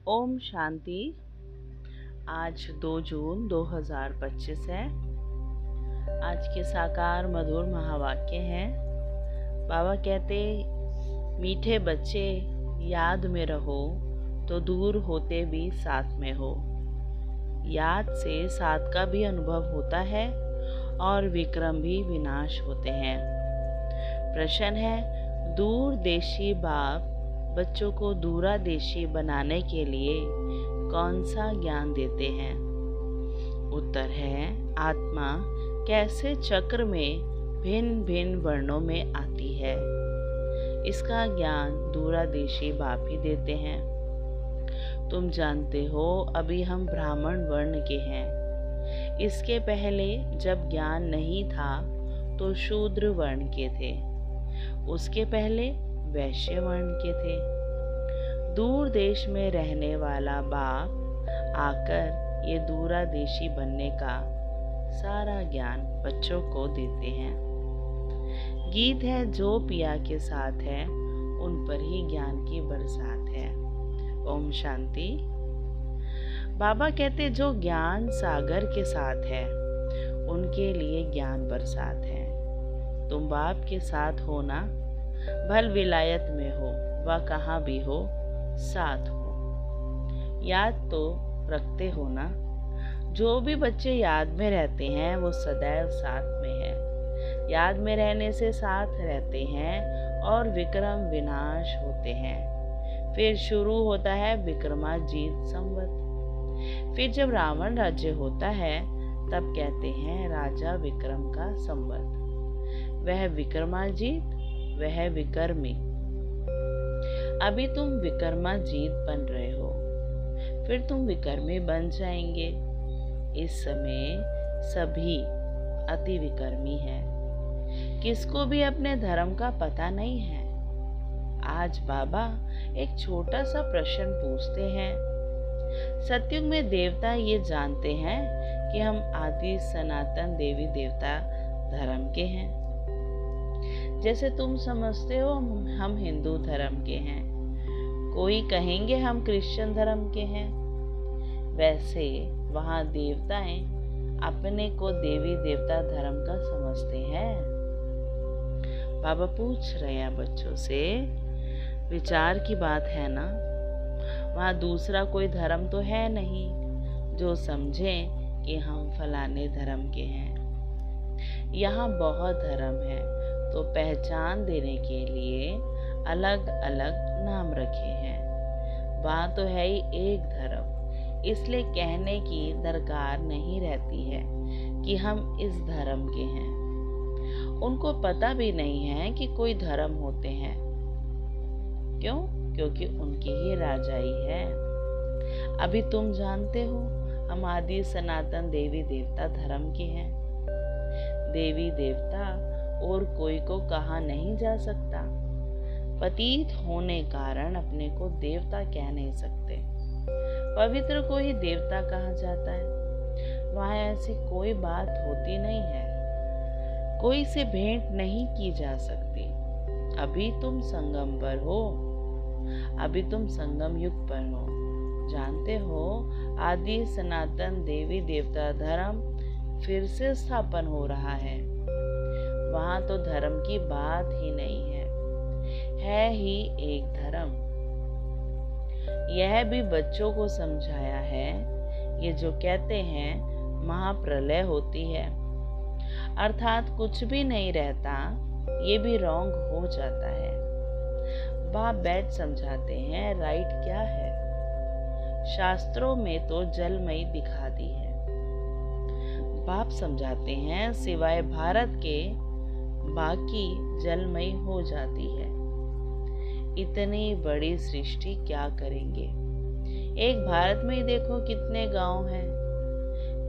ओम शांति। आज 2 जून 2025 है। आज के साकार मधुर महावाक्य हैं। बाबा कहते, मीठे बच्चे याद में रहो तो दूर होते भी साथ में हो। याद से साथ का भी अनुभव होता है और विक्रम भी विनाश होते हैं। प्रश्न है, दूर देशी बाप बच्चों को दूरादेशी बनाने के लिए कौन सा ज्ञान देते हैं? उत्तर है, आत्मा कैसे चक्र में भिन्न भिन्न वर्णों में आती है, इसका ज्ञान दूरादेशी बाप ही देते हैं। तुम जानते हो, अभी हम ब्राह्मण वर्ण के हैं। इसके पहले जब ज्ञान नहीं था तो शूद्र वर्ण के थे, उसके पहले वैश्य वर्ण के थे। दूर देश में रहने वाला बाप आकर ये दूरादेशी बनने का सारा ज्ञान बच्चों को देते हैं। गीत है, जो पिया के साथ है उन पर ही ज्ञान की बरसात है। ओम शांति। बाबा कहते, जो ज्ञान सागर के साथ है उनके लिए ज्ञान बरसात है। तुम बाप के साथ हो ना, भल विलायत में हो व कहाँ भी हो, साथ हो। याद तो रखते हो ना। जो भी बच्चे याद में रहते हैं वो सदैव साथ में है। याद में रहने से साथ रहते हैं और विक्रम विनाश होते हैं। फिर शुरू होता है विक्रमाजीत संवत। फिर जब रावण राज्य होता है तब कहते हैं राजा विक्रम का संवत। वह विक्रमाजीत, वह विक्रमी। अभी तुम विक्रमाजीत बन रहे हो, फिर तुम विक्रमी बन जाएंगे। इस समय सभी अति विक्रमी हैं। किसको भी अपने धर्म का पता नहीं है। आज बाबा एक छोटा सा प्रश्न पूछते हैं। सतयुग में देवता ये जानते हैं कि हम आदि सनातन देवी देवता धर्म के हैं। जैसे तुम समझते हो हम हिंदू धर्म के हैं, कोई कहेंगे हम क्रिश्चियन धर्म के हैं। वैसे वहाँ देवताएं अपने को देवी देवता धर्म का समझते हैं। बाबा पूछ रहे हैं बच्चों से, विचार की बात है ना। वहाँ दूसरा कोई धर्म तो है नहीं जो समझें कि हम फलाने धर्म के हैं। यहाँ बहुत धर्म है, तो पहचान देने के लिए अलग अलग नाम रखे हैं। वहाँ तो है ही एक धर्म, इसलिए कहने की दरकार नहीं रहती है कि हम इस धर्म के हैं। उनको पता भी नहीं है कि कोई धर्म होते हैं। क्यों? क्योंकि उनकी ही राजाई है। अभी तुम जानते हो हम आदि सनातन देवी देवता धर्म के हैं। देवी देवता और कोई को कहा नहीं जा सकता। पतित होने कारण अपने को देवता कह नहीं सकते। पवित्र को ही देवता कहा जाता है। वहाँ ऐसी कोई बात होती नहीं है। कोई से भेंट नहीं की जा सकती। अभी तुम संगम पर हो, अभी तुम संगम युग पर हो। जानते हो, आदि सनातन देवी देवता धर्म फिर से स्थापन हो रहा है। वहाँ तो धर्म की बात ही नहीं है ही एक धर्म। यह भी बच्चों को समझाया है। ये जो कहते हैं महाप्रलय होती है, अर्थात कुछ भी नहीं रहता, ये भी रॉन्ग हो जाता है। बाप बैठ समझाते हैं राइट क्या है। शास्त्रों में तो जलमयी दिखा दी है। बाप समझाते हैं सिवाय भारत के बाकी जलमयी हो जाती है। इतनी बड़ी सृष्टि क्या करेंगे? एक भारत में ही देखो कितने गांव हैं।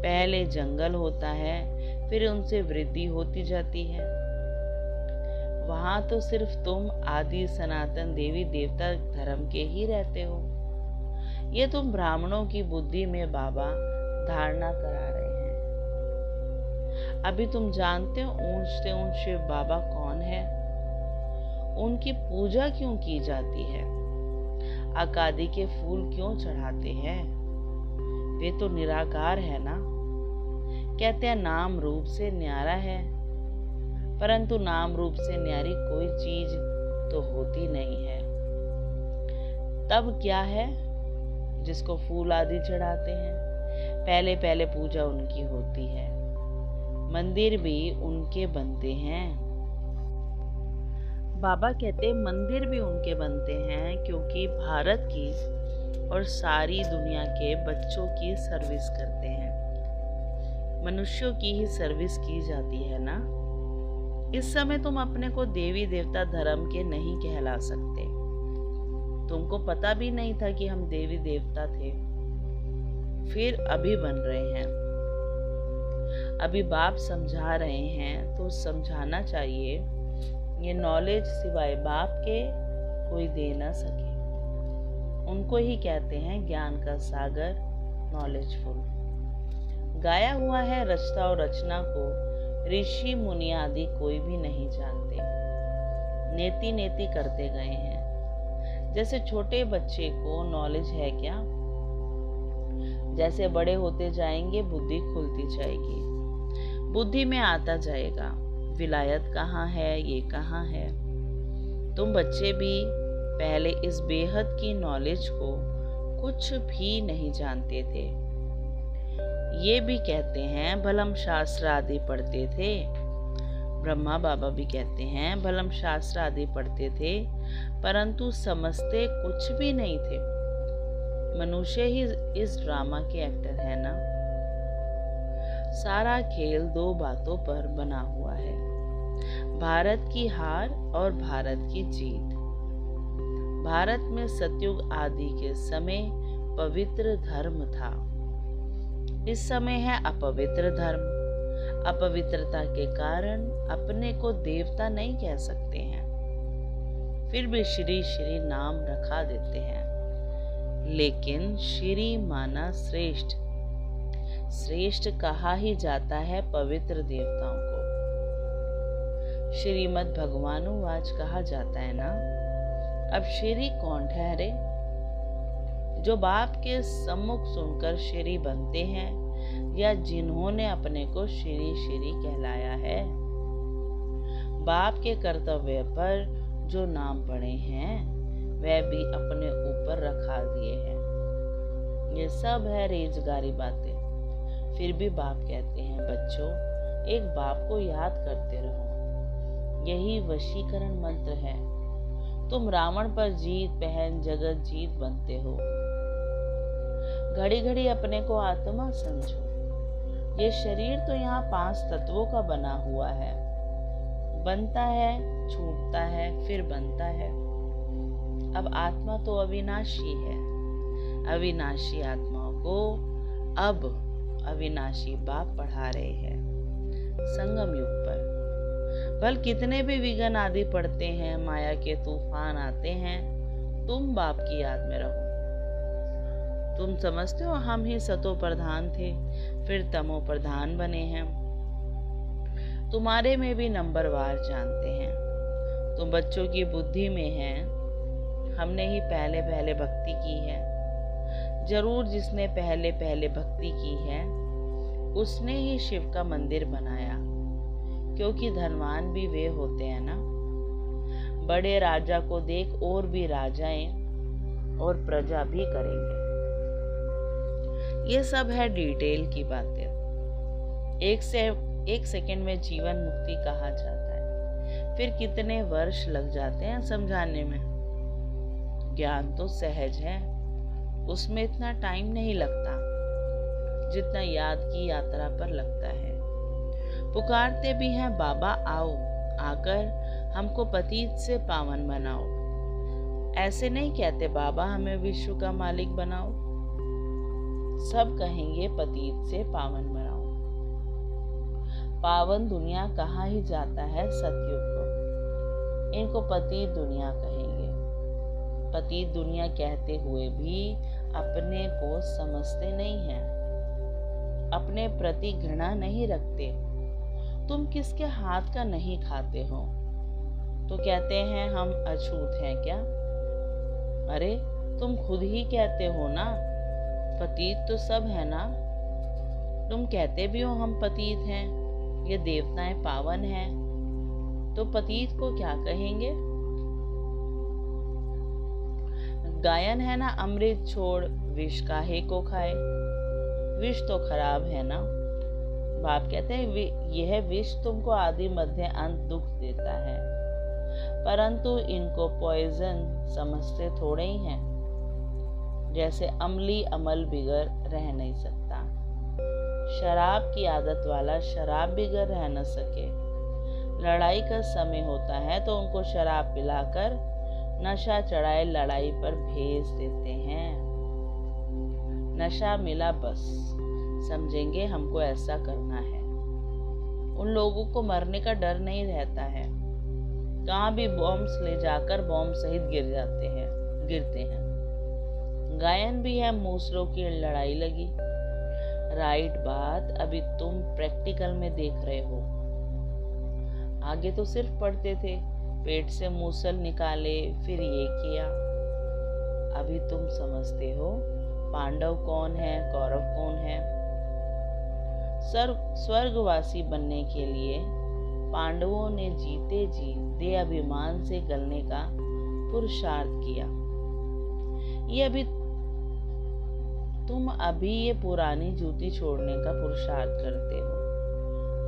पहले जंगल होता है, फिर उनसे वृद्धि होती जाती है। वहां तो सिर्फ तुम आदि सनातन देवी देवता धर्म के ही रहते हो। ये तुम ब्राह्मणों की बुद्धि में बाबा धारणा करा रहे हैं। अभी तुम जानते हो ऊंच से ऊंच शिव बाबा कौन है? उनकी पूजा क्यों की जाती है? आकादी के फूल क्यों चढ़ाते हैं? वे तो निराकार है ना। कहते हैं नाम रूप से न्यारा है, परंतु नाम रूप से न्यारी कोई चीज तो होती नहीं है। तब क्या है जिसको फूल आदि चढ़ाते हैं? पहले पहले पूजा उनकी होती है, मंदिर भी उनके बनते हैं। बाबा कहते मंदिर भी उनके बनते हैं क्योंकि भारत की और सारी दुनिया के बच्चों की सर्विस करते हैं। मनुष्यों की ही सर्विस की जाती है ना। इस समय तुम अपने को देवी देवता धर्म के नहीं कहला सकते। तुमको पता भी नहीं था कि हम देवी देवता थे, फिर अभी बन रहे हैं। अभी बाप समझा रहे हैं तो समझाना चाहिए। ये नॉलेज सिवाय बाप के कोई दे ना सके। उनको ही कहते हैं ज्ञान का सागर, नॉलेजफुल। गाया हुआ है रचता और रचना को ऋषि मुनि आदि कोई भी नहीं जानते। नेति नेति करते गए हैं। जैसे छोटे बच्चे को नॉलेज है क्या? जैसे बड़े होते जाएंगे बुद्धि खुलती जाएगी, बुद्धि में आता जाएगा विलायत कहाँ है, ये कहाँ है। तुम बच्चे भी पहले इस बेहद की नॉलेज को कुछ भी नहीं जानते थे। ये भी कहते हैं भलम शास्त्र आदि पढ़ते थे। ब्रह्मा बाबा भी कहते हैं भलम शास्त्र आदि पढ़ते थे, परंतु समझते कुछ भी नहीं थे। मनुष्य ही इस ड्रामा के एक्टर है ना। सारा खेल दो बातों पर बना हुआ है, भारत की हार और भारत की जीत। भारत में सतयुग आदि के समय पवित्र धर्म था, इस समय है अपवित्र धर्म। अपवित्रता के कारण अपने को देवता नहीं कह सकते हैं, फिर भी श्री श्री नाम रखा देते हैं। लेकिन श्री माना श्रेष्ठ, श्रेष्ठ कहा ही जाता है पवित्र देवताओं को। श्रीमद् भगवानुवाच कहा जाता है ना। अब श्री कौन ठहरे? जो बाप के सम्मुख सुनकर श्री बनते हैं या जिन्होंने अपने को श्री श्री कहलाया है। बाप के कर्तव्य पर जो नाम पड़े हैं वह भी अपने ऊपर रखा दिए हैं। ये सब है रेजगारी बातें। फिर भी बाप कहते हैं बच्चों, एक बाप को याद करते रहो। यही वशीकरण मंत्र है। तुम रावण पर जीत पहन जगत जीत बनते हो। घड़ी घड़ी अपने को आत्मा समझो। ये शरीर तो यहाँ 5 तत्वों का बना हुआ है। बनता है, छूटता है, फिर बनता है। अब आत्मा तो अविनाशी है। अविनाशी आत्माओं को अब अविनाशी बाप पढ़ा रहे हैं संगम युग पर। भल कितने भी विघ्न आदि पड़ते हैं, माया के तूफान आते हैं, तुम बाप की याद में रहो। तुम समझते हो हम ही सतो प्रधान थे, फिर तमो प्रधान बने हैं। तुम्हारे में भी नंबरवार जानते हैं। तुम बच्चों की बुद्धि में हैं। हमने ही पहले पहले भक्ति की है। जरूर जिसने पहले पहले भक्ति की है उसने ही शिव का मंदिर बनाया, क्योंकि धनवान भी वे होते हैं ना। बड़े राजा को देख और भी राजाएं और प्रजा भी करेंगे। ये सब है डिटेल की बातें। एक सेकंड में जीवन मुक्ति कहा जाता है, फिर कितने वर्ष लग जाते हैं समझाने में। ज्ञान तो सहज है, उसमें इतना टाइम नहीं लगता जितना याद की यात्रा पर लगता है। पुकारते भी हैं बाबा आओ, आकर हमको पतित से पावन बनाओ। ऐसे नहीं कहते बाबा हमें विश्व का मालिक बनाओ। सब कहेंगे पतित से पावन बनाओ। पावन दुनिया कहा ही जाता है सतयुग को। इनको पतित दुनिया कहेंगे। पतित दुनिया कहते हुए भी अपने को समझते नहीं हैं, अपने प्रति घृणा नहीं रखते। तुम किसके हाथ का नहीं खाते हो तो कहते हैं हम अछूत हैं क्या? अरे तुम खुद ही कहते हो ना, पतित तो सब है ना। तुम कहते भी हो हम पतित हैं, ये देवताएं पावन हैं, तो पतित को क्या कहेंगे। गायन है ना अमृत छोड़ विष काहे को खाए। विष तो खराब है ना। बाप कहते हैं यह विष तुमको आदि मध्य अंत दुख देता है, परंतु इनको पॉइजन समझते थोड़े ही हैं। जैसे अमली अमल बिगर रह नहीं सकता, शराब की आदत वाला शराब बिगर रह न सके। लड़ाई का समय होता है तो उनको शराब पिलाकर नशा चढ़ाए लड़ाई पर भेज देते हैं। नशा मिला बस समझेंगे हमको ऐसा करना है। उन लोगों को मरने का डर नहीं रहता है, कहाँ भी बॉम्ब्स ले जाकर बॉम्ब सहित गिरते हैं। गायन भी है मूसलों की लड़ाई लगी। राइट बात अभी तुम प्रैक्टिकल में देख रहे हो। आगे तो सिर्फ पढ़ते थे, पेट से मूसल निकाले, फिर ये किया। अभी तुम समझते हो पांडव कौन है, कौरव कौन है। स्वर्गवासी बनने के लिए पांडवों ने जीते जी दे अभिमान से गलने का पुरुषार्थ किया। तुम अभी ये पुरानी जूती छोड़ने का पुरुषार्थ करते हो।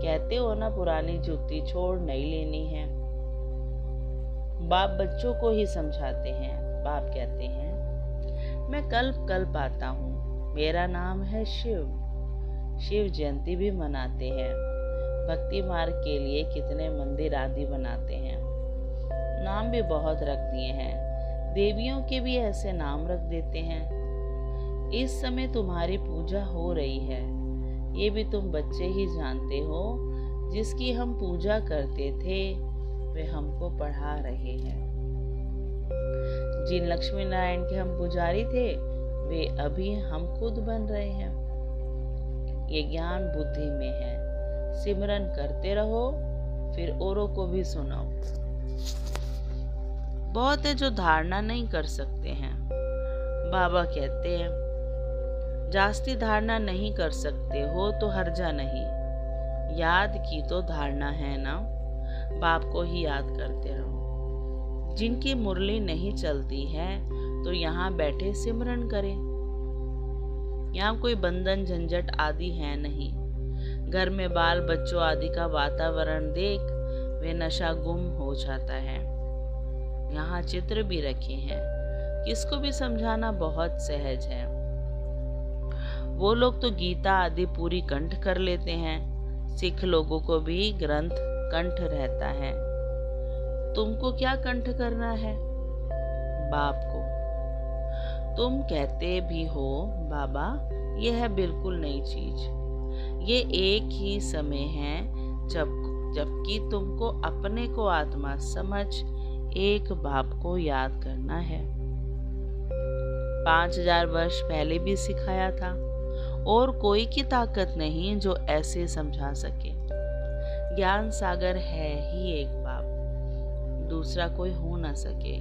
कहते हो ना पुरानी जूती छोड़ नई लेनी है। बाप बच्चों को ही समझाते हैं। बाप कहते हैं मैं कल्प आता हूँ, मेरा नाम है शिव। शिव जयंती भी मनाते हैं। भक्ति मार्ग के लिए कितने मंदिर आदि बनाते हैं। नाम भी बहुत रख दिए हैं। देवियों के भी ऐसे नाम रख देते हैं। इस समय तुम्हारी पूजा हो रही है, ये भी तुम बच्चे ही जानते हो। जिसकी हम पूजा करते थे वे हमको पढ़ा रहे हैं। जिन लक्ष्मी नारायण के हम पुजारी थे वे अभी हम खुद बन रहे हैं। ये ज्ञान बुद्धि में है। सिमरन करते रहो, फिर औरों को भी सुनाओ। बहुत है जो धारणा नहीं कर सकते हैं। बाबा कहते हैं जास्ती धारणा नहीं कर सकते हो तो हर्जा नहीं, याद की तो धारणा है ना। बाप को ही याद करते रहो। जिनकी मुरली नहीं चलती है तो यहाँ बैठे सिमरन करें। यहाँ कोई बंधन झंझट आदि है नहीं। घर में बाल बच्चों आदि का वातावरण देख वे नशा गुम हो जाता है। यहाँ चित्र भी रखे हैं, किसको भी समझाना बहुत सहज है। वो लोग तो गीता आदि पूरी कंठ कर लेते हैं। सिख लोगों को भी ग्रंथ कंठ रहता है। तुमको क्या कंठ करना है? बाप को। तुम कहते भी हो बाबा यह है बिल्कुल नई चीज। ये एक ही समय है जबकि तुमको अपने को आत्मा समझ एक बाप को याद करना है। 5000 वर्ष पहले भी सिखाया था और कोई की ताकत नहीं जो ऐसे समझा सके। ज्ञान सागर है ही एक बाप, दूसरा कोई हो ना सके।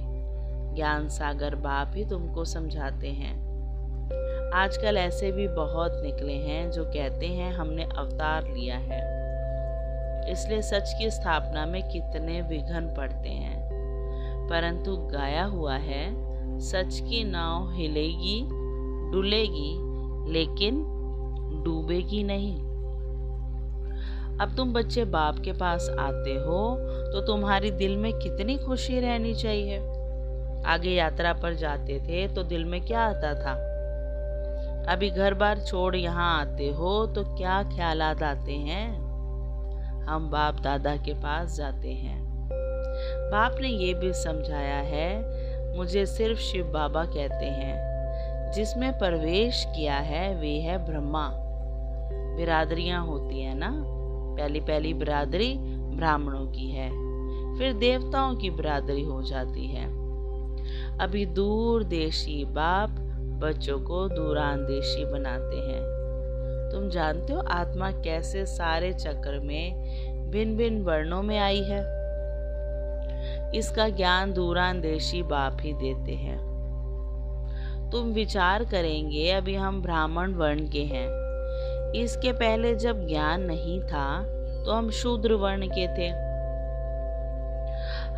ज्ञान सागर बाप ही तुमको समझाते हैं। आजकल ऐसे भी बहुत निकले हैं जो कहते हैं हमने अवतार लिया है, इसलिए सच की स्थापना में कितने विघ्न पड़ते हैं। परंतु गाया हुआ है सच की नाव हिलेगी डुलेगी लेकिन डूबेगी नहीं। अब तुम बच्चे बाप के पास आते हो तो तुम्हारी दिल में कितनी खुशी रहनी चाहिए। आगे यात्रा पर जाते थे तो दिल में क्या आता था। अभी घर बार छोड़ यहाँ आते हो तो क्या ख्यालात आते हैं। हम बाप दादा के पास जाते हैं। बाप ने ये भी समझाया है, मुझे सिर्फ शिव बाबा कहते हैं। जिसमें प्रवेश किया है वे है ब्रह्मा। बिरादरियां होती है ना, पहली बिरादरी ब्राह्मणों की है, फिर देवताओं की बिरादरी हो जाती है। अभी दूर देशी बाप बच्चों को दूरांदेशी बनाते हैं। तुम जानते हो आत्मा कैसे सारे चक्र में भिन्न भिन्न वर्णों में आई है। इसका ज्ञान दूरांदेशी बाप ही देते हैं। तुम विचार करेंगे, अभी हम ब्राह्मण वर्ण के हैं। इसके पहले जब ज्ञान नहीं था तो हम शूद्र वर्ण के थे।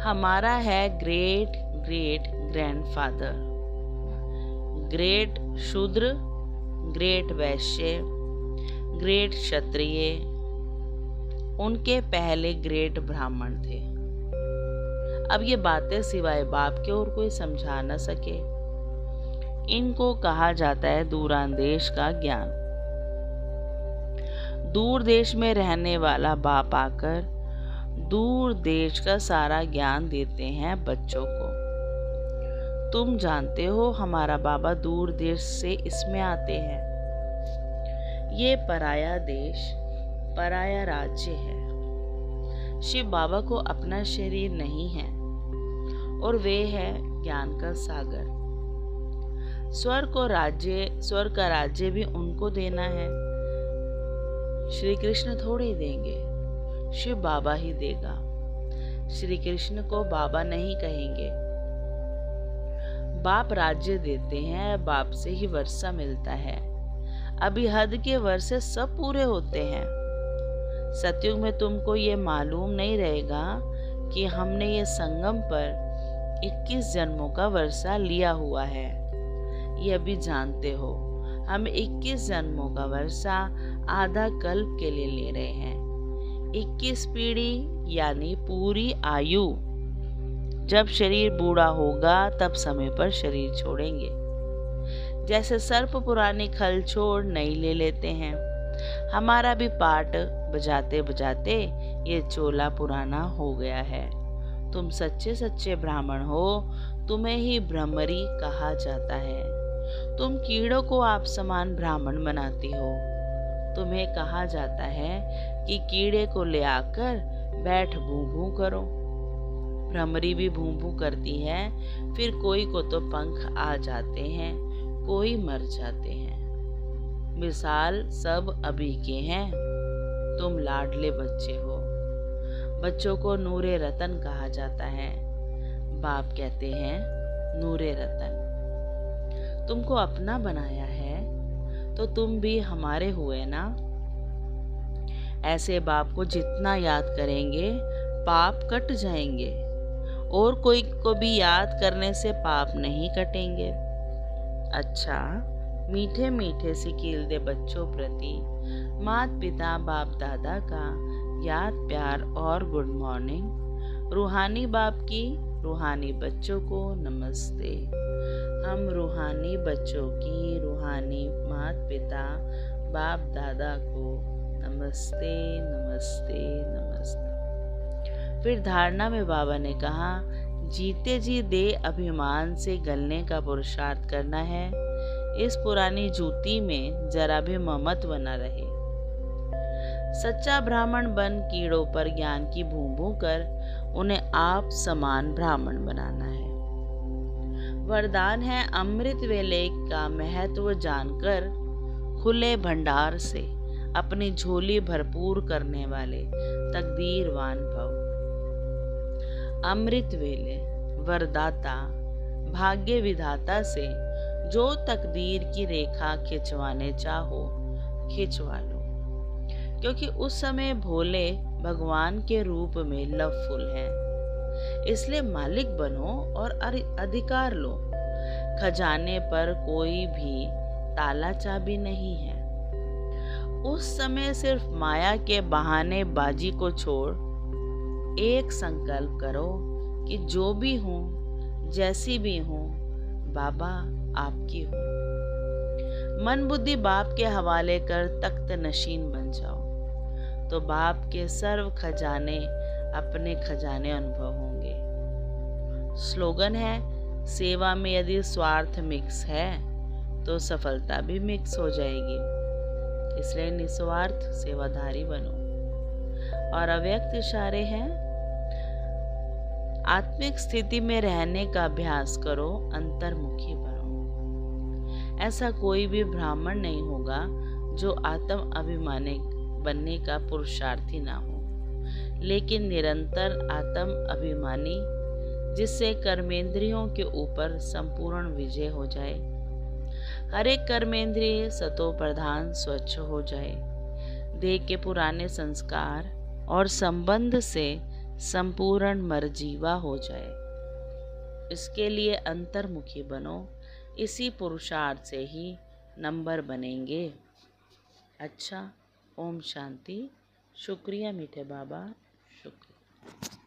हमारा है ग्रेट ग्रेट ग्रैंडफादर, ग्रेट शूद्र, ग्रेट वैश्य, ग्रेट क्षत्रिय, उनके पहले ग्रेट ब्राह्मण थे। अब ये बातें सिवाय बाप के और कोई समझा न सके। इनको कहा जाता है दूरांदेश का ज्ञान। दूर देश में रहने वाला बाप आकर दूर देश का सारा ज्ञान देते हैं बच्चों को। तुम जानते हो हमारा बाबा दूर देश से इसमें आते हैं। ये पराया देश, पराया राज्य है। शिव बाबा को अपना शरीर नहीं है और वे है ज्ञान का सागर। स्वर्ग का राज्य भी उनको देना है। श्री कृष्ण थोड़े ही देंगे, शिव बाबा ही देगा। श्री कृष्ण को बाबा नहीं कहेंगे। बाप राज्य देते हैं, बाप से ही वर्षा मिलता है। अभी हद के वर्षे सब पूरे होते हैं। सतयुग में तुमको ये मालूम नहीं रहेगा कि हमने ये संगम पर 21 जन्मों का वर्षा लिया हुआ है। ये अभी जानते हो, हम 21 जन्मों का वर्षा आधा कल्प के लिए ले रहे हैं। 21 पीढ़ी यानी पूरी आयु। जब शरीर बूढ़ा होगा तब समय पर शरीर छोड़ेंगे। जैसे सर्प पुरानी खल छोड़ नई ले लेते हैं, हमारा भी पाठ बजाते बजाते ये चोला पुराना हो गया है। तुम सच्चे सच्चे ब्राह्मण हो, तुम्हें ही ब्रह्मरी कहा जाता है। तुम कीड़ों को आप समान ब्राह्मण बनाती हो। तुम्हें कहा जाता है कि कीड़े को ले आकर बैठ भू भू करो। भ्रमरी भी भू भू करती है, फिर कोई को तो पंख आ जाते हैं, कोई मर जाते हैं। मिसाल सब अभी के हैं। तुम लाडले बच्चे हो। बच्चों को नूरे रतन कहा जाता है। बाप कहते हैं नूरे रतन। तुमको अपना बनाया है तो तुम भी हमारे हुए ना। ऐसे बाप को जितना याद करेंगे पाप कट जाएंगे, और कोई को भी याद करने से पाप नहीं कटेंगे। अच्छा, मीठे मीठे से कील दे बच्चों प्रति माता पिता बाप दादा का याद प्यार और गुड मॉर्निंग। रूहानी बाप की रूहानी बच्चों को नमस्ते। हम रूहानी बच्चों की रूहानी माता पिता बाप दादा को नमस्ते नमस्ते नमस्ते। फिर धारणा में बाबा ने कहा, जीते जी दे अभिमान से गलने का पुरुषार्थ करना है। इस पुरानी जूती में जरा भी ममत्व न रहे। सच्चा ब्राह्मण बन कीड़ों पर ज्ञान की भूं कर उन्हें आप समान ब्राह्मण बनाना है। वरदान है अमृत वेले का महत्व जानकर खुले भंडार से अपनी झोली भरपूर करने वाले तकदीरवान भव। अमृत वेले वरदाता भाग्य विधाता से जो तकदीर की रेखा खिंचवाने चाहो खिंचवा लो, क्योंकि उस समय भोले भगवान के रूप में लवफुल हैं। इसलिए मालिक बनो और अधिकार लो। खजाने पर कोई भी ताला चाबी नहीं है। उस समय सिर्फ माया के बहाने बाजी को छोड़ एक संकल्प करो कि जो भी हूँ जैसी भी हूँ बाबा आपकी हूँ। मन बुद्धि बाप के हवाले कर तख्त नशीन बन जाओ तो बाप के सर्व खजाने अपने खजाने अनुभव होंगे। स्लोगन है, सेवा में यदि स्वार्थ मिक्स है तो सफलता भी मिक्स हो जाएगी। इसलिए निस्वार्थ सेवाधारी बनो। और अव्यक्त इशारे हैं, आत्मिक स्थिति में रहने का अभ्यास करो, अंतर्मुखी बनो। ऐसा कोई भी ब्राह्मण नहीं होगा जो आत्म अभिमानी बनने का पुरुषार्थी ना हो, लेकिन निरंतर आत्म अभिमानी, जिससे कर्मेंद्रियों के ऊपर संपूर्ण विजय हो जाए, हर एक कर्मेंद्रिय सतो प्रधान स्वच्छ हो जाए। देह के पुराने संस्कार और संबंध से संपूर्ण मरजीवा हो जाए। इसके लिए अंतर्मुखी बनो। इसी पुरुषार्थ से ही नंबर बनेंगे। अच्छा, ओम शांति। शुक्रिया मीठे बाबा, शुक्रिया।